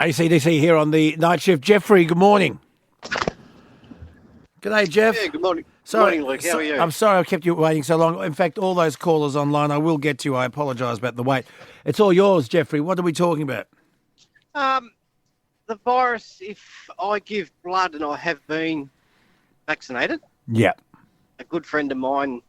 ACDC here on the night shift. Jeffrey, good morning. G'day, Jeff. Yeah, good morning. Sorry, Good morning, Luke. How are you? I'm sorry I kept you waiting so long. In fact, all those callers online, I will get to you. I apologise about the wait. It's all yours, Jeffrey. What are we talking about? The virus, if I give blood and I have been vaccinated, Yeah. a good friend of mine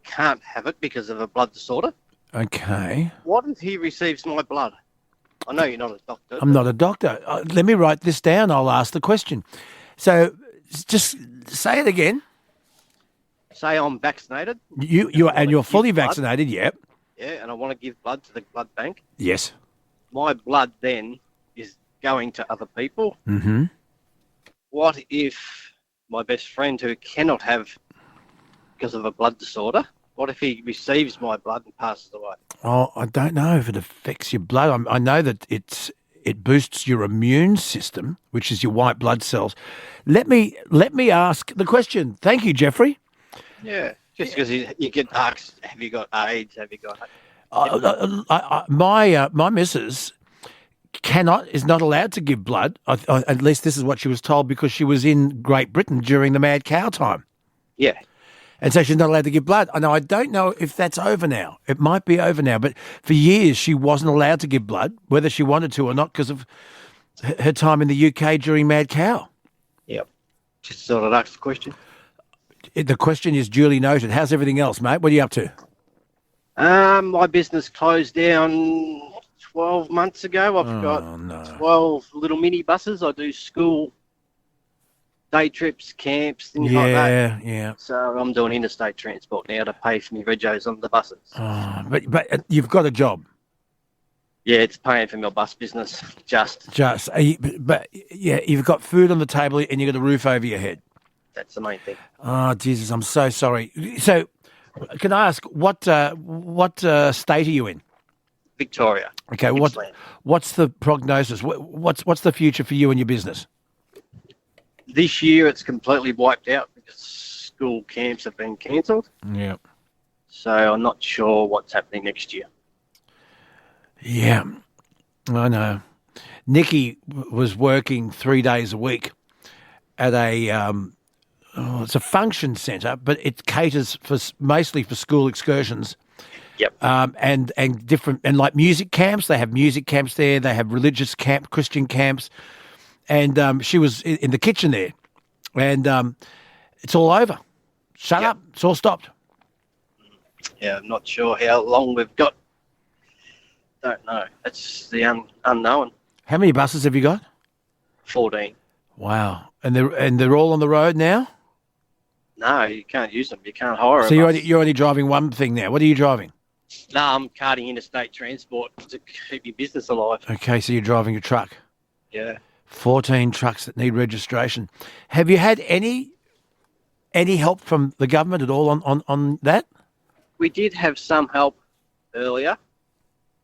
can't have it because of a blood disorder. Okay. What if he receives my blood? I know you're not a doctor. I'm not a doctor. Let me write this down. I'll ask the question. So just say it again. Say I'm vaccinated. You're fully vaccinated, yep. Yeah, and I want to give blood to the blood bank. Yes. My blood then is going to other people. Mm-hmm. What if my best friend who cannot have because of a blood disorder, what if he receives my blood and passes away? Oh, I don't know if it affects your blood. I know that it boosts your immune system, which is your white blood cells. Let me ask the question. Thank you, Jeffrey. Yeah, just because you get asked, have you got AIDS? Have you got... My missus is not allowed to give blood. At least this is what she was told because she was in Great Britain during the mad cow time. Yeah. And so she's not allowed to give blood. Now, I don't know if that's over now. It might be over now. But for years, she wasn't allowed to give blood, whether she wanted to or not, because of her time in the UK during mad cow. Yep. Just sort of asked the question. The question is duly noted. How's everything else, mate? What are you up to? My business closed down 12 months ago. I've got 12 little mini buses. I do school day trips, camps, things like that. Yeah. So I'm doing interstate transport now to pay for me regos on the buses. Oh, but you've got a job. Yeah, it's paying for my bus business. But you've got food on the table and you've got a roof over your head. That's the main thing. Oh, Jesus, I'm so sorry. So, can I ask what state are you in? Victoria. Okay, what's the prognosis? What's the future for you and your business? This year it's completely wiped out because school camps have been cancelled. Yeah. So I'm not sure what's happening next year. Yeah, I know. Nikki was working 3 days a week at it's a function centre, but it caters mostly for school excursions. Yep. And different, and like music camps. They have music camps there. They have religious Christian camps. And she was in the kitchen there. And it's all over. Shut up. It's all stopped. Yeah, I'm not sure how long we've got. Don't know. It's the unknown. How many buses have you got? 14. Wow. And they're all on the road now? No, you can't use them. You can't hire them. So you're only driving one thing now. What are you driving? No, I'm carting interstate transport to keep your business alive. Okay, so you're driving a truck. Yeah. 14 trucks that need registration. Have you had any help from the government at all on that? We did have some help earlier,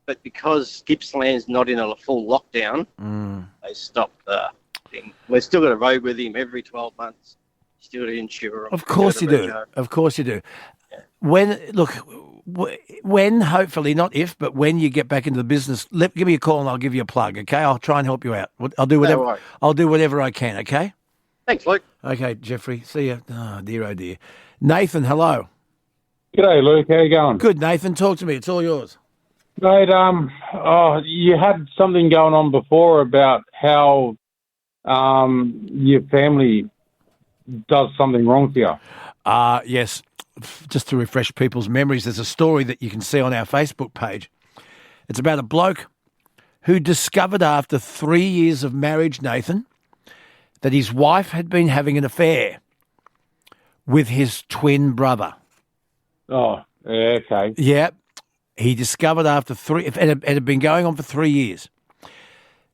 but because Gippsland's not in a full lockdown, they stopped the thing. We've still got to road with him every 12 months. Still to insure him. Of course you do. Of course you do. Yeah. When, hopefully, not if, but when you get back into the business, give me a call and I'll give you a plug, okay? I'll try and help you out. I'll do whatever. No, I'll do whatever I can, okay? Thanks, Luke. Okay, Jeffrey. See you. Oh, dear. Nathan, hello. G'day, Luke. How you going? Good, Nathan. Talk to me. It's all yours. Mate, you had something going on before about how your family does something wrong to you. Yes. Just to refresh people's memories, there's a story that you can see on our Facebook page. It's about a bloke who discovered after 3 years of marriage, Nathan, that his wife had been having an affair with his twin brother. Oh, yeah, okay. Yeah. He discovered after it had been going on for 3 years.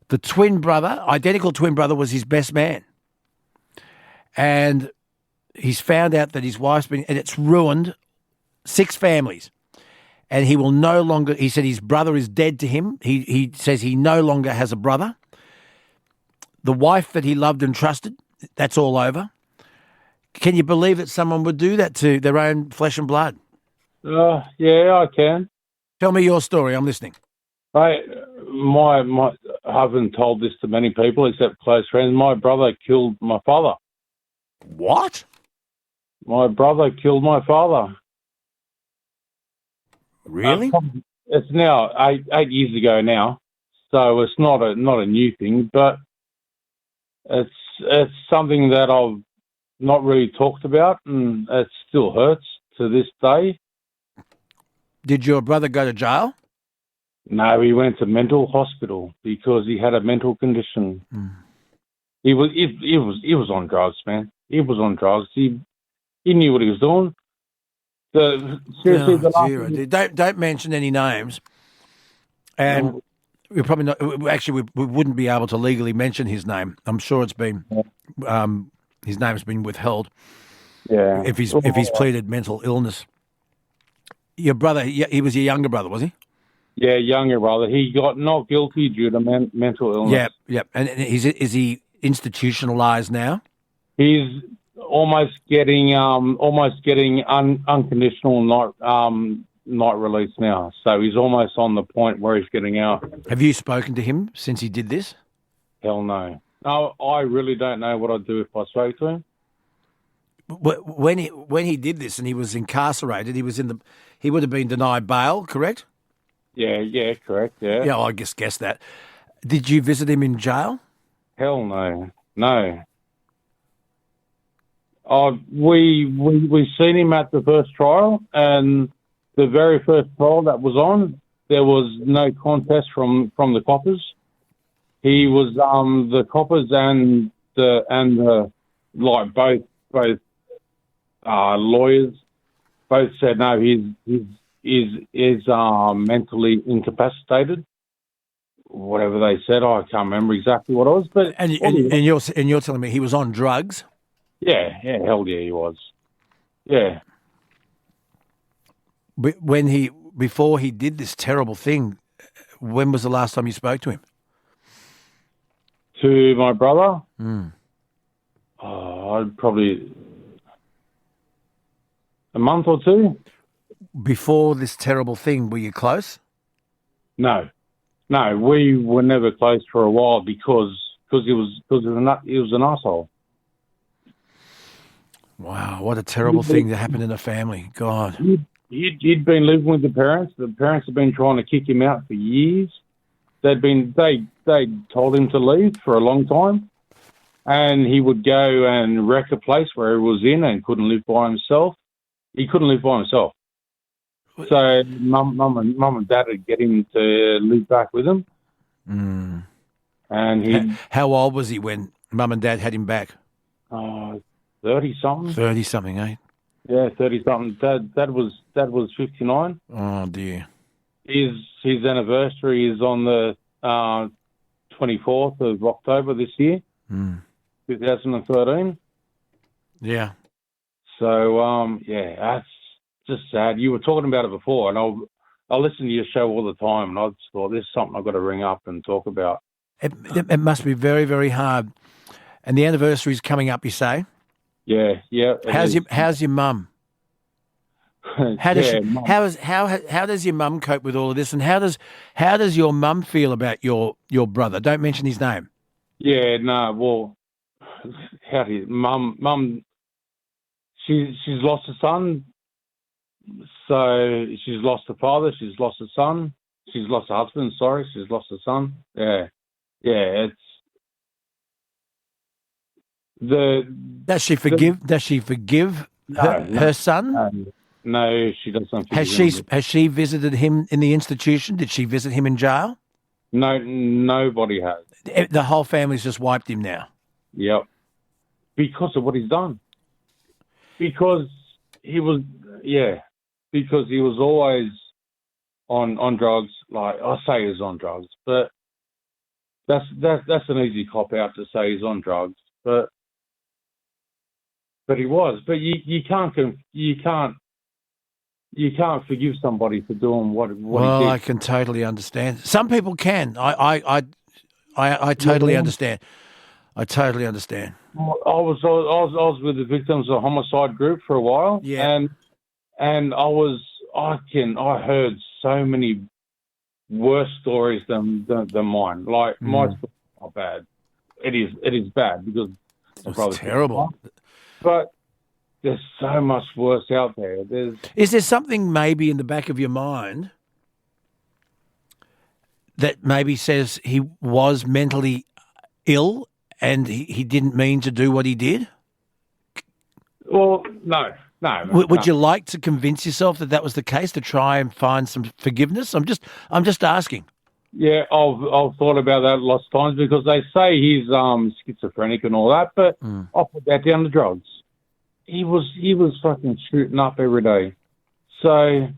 The twin brother, identical twin brother, was his best man. And he's found out that his wife's been, and it's ruined 6 families. And he will no longer, he said his brother is dead to him. He says he no longer has a brother. The wife that he loved and trusted, that's all over. Can you believe that someone would do that to their own flesh and blood? Yeah, I can. Tell me your story. I'm listening. Right. my I haven't told this to many people except close friends. My brother killed my father. What? My brother killed my father. Really? It's now 8 years ago now, so it's not a new thing, but it's something that I've not really talked about, and it still hurts to this day. Did your brother go to jail? No, he went to mental hospital because he had a mental condition. He was on drugs, man. He was on drugs. He knew what he was doing. Seriously, Don't mention any names. And we probably not. Actually, we wouldn't be able to legally mention his name. I'm sure it's been his name's been withheld. Yeah. If he's pleaded mental illness. Your brother, he was your younger brother, was he? Yeah, younger brother. He got not guilty due to mental illness. Yeah. And is he institutionalized now? He's almost getting unconditional not release now. So he's almost on the point where he's getting out. Have you spoken to him since he did this? Hell no. No, I really don't know what I'd do if I spoke to him. When he did this and he was incarcerated, he would have been denied bail, correct? Yeah, correct. Yeah. Yeah, I guess that. Did you visit him in jail? Hell no. We seen him at the first trial, and the very first trial that was on, there was no contest from the coppers. He was the coppers and the like both lawyers both said no. He's mentally incapacitated. Whatever they said, I can't remember exactly what it was. But and you're telling me he was on drugs? Yeah, hell yeah, he was. Yeah. Before he did this terrible thing, when was the last time you spoke to him? To my brother? I'd probably a month or two. Before this terrible thing, were you close? No, we were never close for a while because he was an asshole. Wow, what a terrible thing to happen in a family. God. He'd been living with the parents. The parents had been trying to kick him out for years. They told him to leave for a long time, and he would go and wreck a place where he was in and couldn't live by himself. He couldn't live by himself. So mum and dad would get him to live back with them. And how old was he when mum and dad had him back? 30-something. 30-something, eh? Yeah, 30-something. Dad was 59. Oh dear. His anniversary is on the 24th of October this year, 2013. Yeah. So that's just sad. You were talking about it before, and I listen to your show all the time, and I just thought this is something I've got to ring up and talk about. It must be very, very hard. And the anniversary is coming up, you say? Yeah. How's your mum? How does your mum cope with all of this, and how does your mum feel about your brother? Don't mention his name. Yeah, no. Well, how do you, mum? She's lost a son, so she's lost a father. She's lost a son. She's lost a husband. Sorry, she's lost a son. Yeah. It's Does she forgive? Does she forgive her son? No, she doesn't. Has she visited him in the institution? Did she visit him in jail? No, nobody has. The whole family's just wiped him now. Yep, because of what he's done. Because he was always on drugs. Like I say, he was on drugs, but that's an easy cop out to say he's on drugs, but he was. But you can't forgive somebody for doing what he did. Well, I can totally understand. Some people can. I totally understand. I totally understand. I was with the victims of homicide group for a while. Yeah. And I heard so many worse stories than mine. Like my story's not bad. It is bad because my It's brother's terrible. but there's so much worse out there. Is there something maybe in the back of your mind that maybe says he was mentally ill and he didn't mean to do what he did? Well, no. Would you like to convince yourself that that was the case to try and find some forgiveness? I'm just asking. Yeah, I've thought about that lots of times because they say he's schizophrenic and all that, but I put that down to drugs. He was fucking shooting up every day, so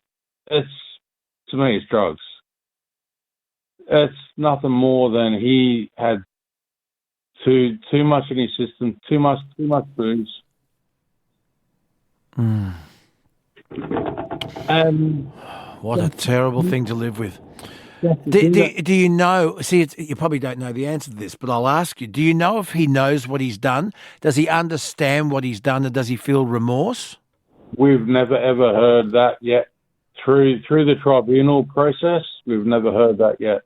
to me it's drugs. It's nothing more than he had too much in his system, too much booze. What a terrible thing to live with. Do you know? See, you probably don't know the answer to this, but I'll ask you. Do you know if he knows what he's done? Does he understand what he's done, and does he feel remorse? We've never ever heard that yet. Through the tribunal process, we've never heard that yet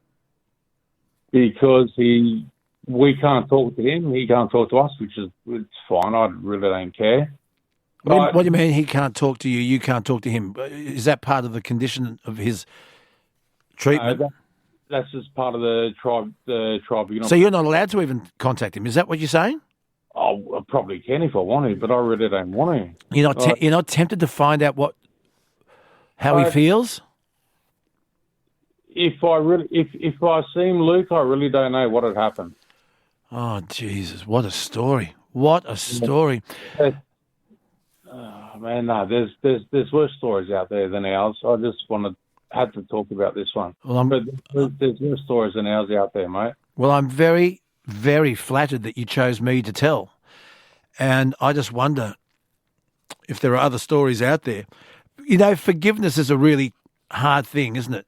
because we can't talk to him. He can't talk to us, it's fine. I really don't care. What do you mean he can't talk to you? You can't talk to him? Is that part of the condition of his treatment? That's just part of the tribunal. So you're not allowed to even contact him. Is that what you're saying? Oh, I probably can if I want to, but I really don't want to. You're not tempted to find out how he feels? If I seen Luke, I really don't know what had happened. Oh Jesus! What a story! What a story! Man, no, there's worse stories out there than ours. I just had to talk about this one. Well, but there's worse stories than ours out there, mate. Well, I'm very, very flattered that you chose me to tell, and I just wonder if there are other stories out there. Forgiveness is a really hard thing, isn't it?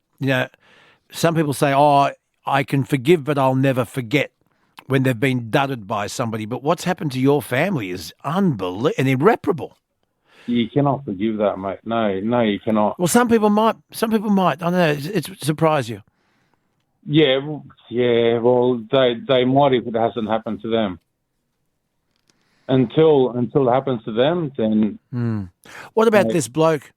Some people say, "Oh, I can forgive, but I'll never forget," when they've been dudded by somebody. But what's happened to your family is unbelievable and irreparable. You cannot forgive that, mate. No, you cannot. Well, some people might. I don't know. It surprise you. Yeah. Well, they might if it hasn't happened to them. Until it happens to them, then. What about this bloke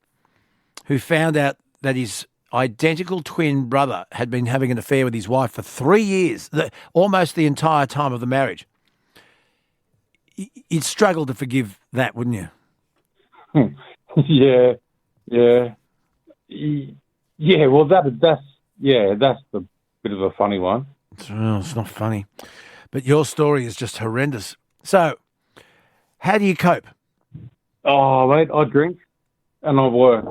who found out that his identical twin brother had been having an affair with his wife for 3 years, almost the entire time of the marriage? You'd struggle to forgive that, wouldn't you? Yeah. Well, that's the bit of a funny one. It's not funny, but your story is just horrendous. So, how do you cope? Oh, mate, I drink and I work.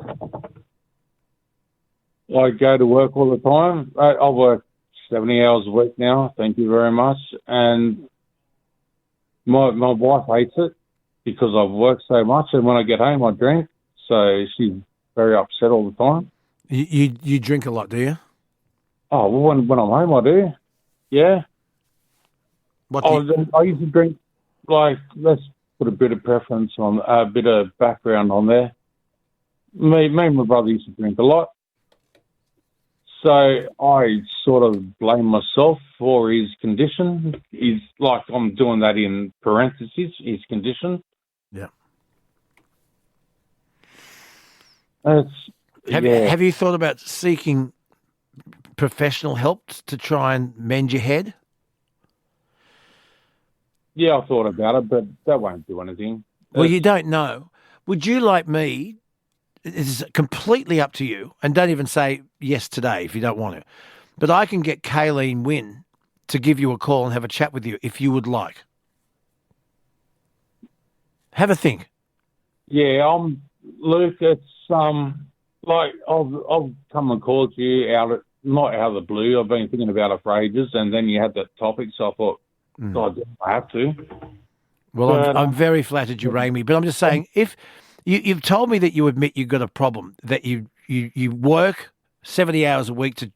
I go to work all the time. I work 70 hours a week now. Thank you very much. And my wife hates it because I've worked so much. And when I get home, I drink. So she's very upset all the time. You drink a lot, do you? Oh, well, when I'm home, I do. Yeah. I used to drink, like, let's put a bit of preference on, a bit of background on there. Me and my brother used to drink a lot. So I sort of blame myself for his condition. He's like, I'm doing that in parentheses, his condition. Yeah. Have you thought about seeking professional help to try and mend your head? Yeah, I thought about it, but that won't do anything. Well, you don't know. Would you like me? It's completely up to you, and don't even say yes today if you don't want to. But I can get Kayleen Wynn to give you a call and have a chat with you if you would like. Have a think. Yeah, Luke. It's like I've come and called you not out of the blue. I've been thinking about it for ages, and then you had that topic, so I thought, God, I have to. Well, I'm very flattered you rang me, but I'm just saying, if you've told me that you admit you've got a problem, that you work 70 hours a week to.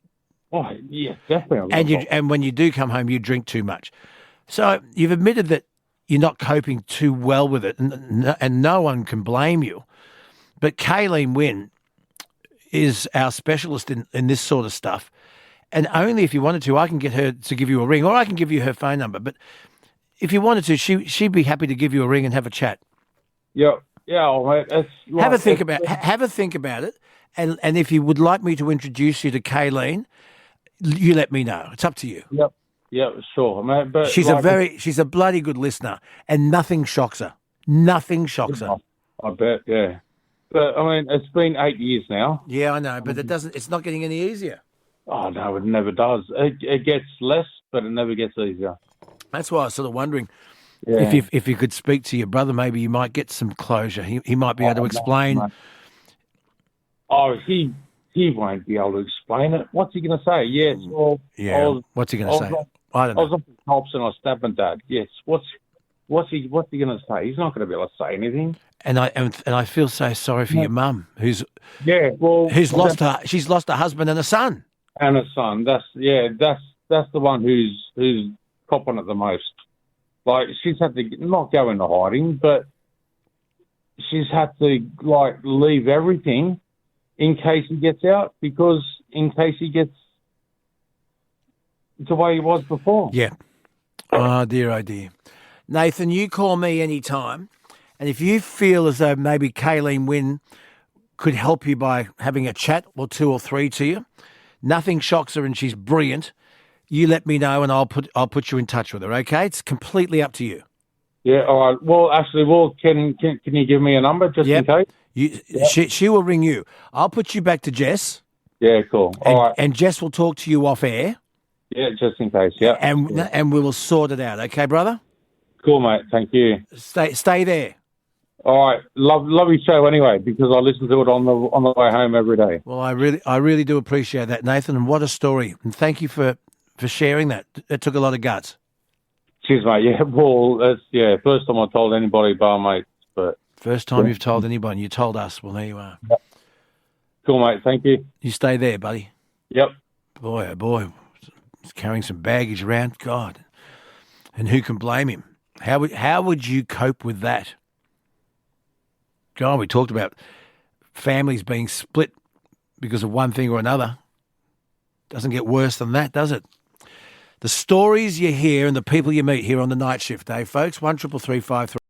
Oh yeah, definitely. And when you do come home, you drink too much. So you've admitted that you're not coping too well with it, and no one can blame you. But Kayleen Wynn is our specialist in this sort of stuff, and only if you wanted to, I can get her to give you a ring, or I can give you her phone number. But if you wanted to, she'd be happy to give you a ring and have a chat. Yeah, mate. Have a think about it, and if you would like me to introduce you to Kayleen, you let me know. It's up to you. Yep. Yeah, sure, mate. But She's a bloody good listener, and nothing shocks her. Nothing shocks her. I bet, yeah. But I mean, it's been 8 years now. Yeah, I know, but it's not getting any easier. Oh no, it never does. It gets less, but it never gets easier. That's why I was sort of wondering Yeah. if you could speak to your brother, maybe you might get some closure. He might be able to explain. No. Oh, he won't be able to explain it. What's he going to say? Yes. Well, Yeah. What's he going to say? I don't I was know. up the cops and I stabbed my dad. Yes. What's he going to say? He's not going to be able to say anything. And I feel so sorry for your mum, who's lost her husband and a son. And a son. That's the one who's copping it the most. Like, she's had to not go into hiding, but she's had to leave everything in case he gets out, because in case he gets the way he was before. Yeah. Oh dear. Nathan, you call me anytime, and if you feel as though maybe Kayleen Wynn could help you by having a chat or two or three to you, nothing shocks her and she's brilliant. You let me know and I'll put you in touch with her. Okay, it's completely up to you. Yeah. All right. Well, actually, can you give me a number just in case? She will ring you. I'll put you back to Jess. Yeah. Cool. All right. And Jess will talk to you off air. Yeah, just in case. Yeah. And we will sort it out. Okay, brother. Cool, mate. Thank you. Stay there. All right. Love your show anyway, because I listen to it on the way home every day. Well, I really do appreciate that, Nathan, and what a story. And thank you for sharing that. It took a lot of guts. Cheers, mate. Yeah, well, that's first time I told anybody bar mates, but first time you've told anybody. You told us. Well, there you are. Yep. Cool, mate. Thank you. You stay there, buddy. Yep. Boy, oh boy, he's carrying some baggage around. God, and who can blame him? How would you cope with that? God, we talked about families being split because of one thing or another. Doesn't get worse than that, does it? The stories you hear and the people you meet here on the night shift, folks. 1 333 533.